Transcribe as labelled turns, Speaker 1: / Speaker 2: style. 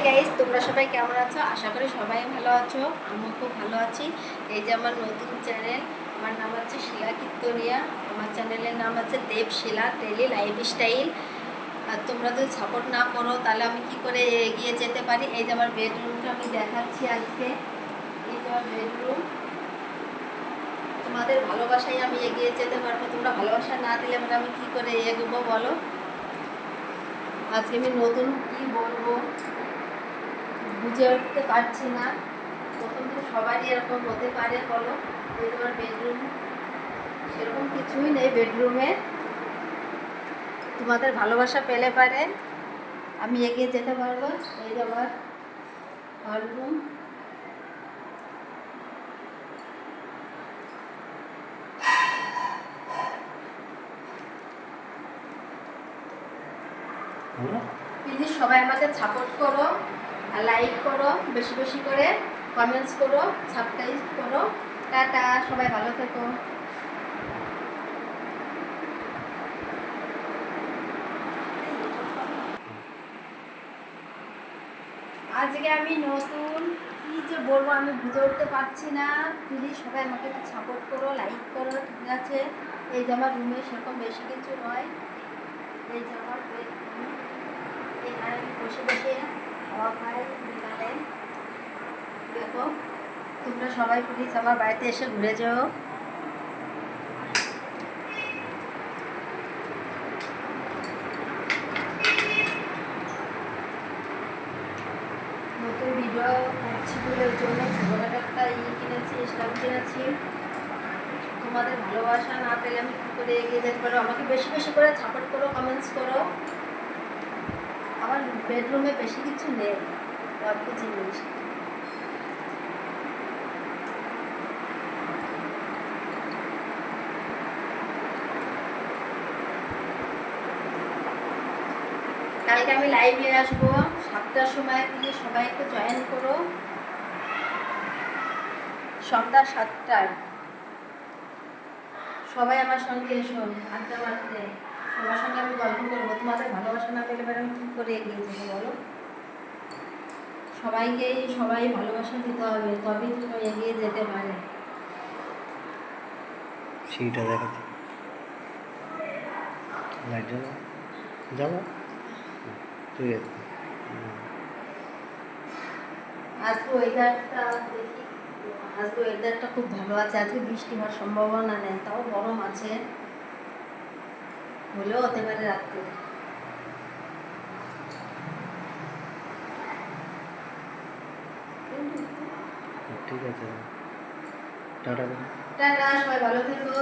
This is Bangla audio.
Speaker 1: গাইস, তোমরা সবাই কেমন আছো? আশা করি সবাই ভালো আছো। আমিও খুব ভালো আছি। এই যে আমার নতুন চ্যানেল, আমার নাম হচ্ছে শিলা কীর্তনিয়া। আমার চ্যানেলের নাম হচ্ছে দেবশিলা ডেলি লাইফস্টাইল। আর তোমরা যদি সাপোর্ট না করো তাহলে আমি কি করে এগিয়ে যেতে পারি? এই যে আমার বেডরুমটা আমি দেখাচ্ছি আজকে। এই যে আমার বেডরুম, তোমাদের ভালোবাসায় আমি এগিয়ে যেতে পারবো। তোমরা ভালোবাসা না দিলে আমি কি করে এগোবো বলো? আজকে আমি নতুন কি বলবো বুঝে উঠতে পারছি না। প্রথম দিন সবারই এরকম হতে পারে বলো। এই তোমার বেডরুম, সেরকম কিছুই নেই বেডরুমে। তোমাদের ভালোবাসা পেলে পারে আমি এগিয়ে যেতে পারবো। এই যে আমার হলরুম, প্লিজ সবাই আমাকে সাপোর্ট করো আর লাইক করো, বেশি বেশি করে কমেন্টস করো, সাবস্ক্রাইব করো। টাটা, সবাই ভালো থেকো। আজকে আমি নতুন কি যে বলবো আমি বুঝে উঠতে পারছি না। প্লিজ সবাই আমাকে একটু সাপোর্ট করো, লাইক করো, ঠিক আছে? এই যে আমার রুমে সেরকম বেশি কিছু নয়। এই যে আমার বেডরুম, এখানে আমি বসে বসে খাওয়া খাই বিকালে। দেখো, তোমরা সবাই প্লিজ আমার বাড়িতে এসে ঘুরে যাও। নতুন ভিডিও করছি বলে ওই জন্য ছোটোখাটো একটা কিনেছি, স্ট্যাম্প কিনেছি। তোমাদের ভালোবাসা না পেলে আমি কী করে এগিয়ে যেতে পারবো? আমাকে বেশি বেশি করে সাপোর্ট করো, কমেন্টস করো। আমার বেডরুমে বেশি কিছু নেই, অল্প জিনিস। কালকে আমি লাইভে আসবো 7টার সময়, প্লিজ সবাই একটু জয়েন করো। সন্ধ্যা 7টায় সবাই আমার সঙ্গে এসো আড্ডা মারতে। সবার সঙ্গে আমি গল্প করবো। তোমাদের ভালোবাসা না পেলে আমি কী করে এগিয়ে যাবো বলো? সবাইকেই সবাই ভালোবাসা দিতে হবে, তবেই তুমি এগিয়ে যেতে পারে।
Speaker 2: সেইটা দেখাতে লাইট জ্বালা জ্বালা ঠিক আছে।
Speaker 1: আজকে ওয়েদারটা দেখি, আজকে ওয়েদারটা খুব ভালো আছে। আজকে বৃষ্টি হওয়ার সম্ভাবনা নেই, তাও গরম আছে, হলেও হতে পারে রাত্রে।
Speaker 2: ঠিক আছে, টাটা।
Speaker 1: টাটা, সবাই ভালো থেকো।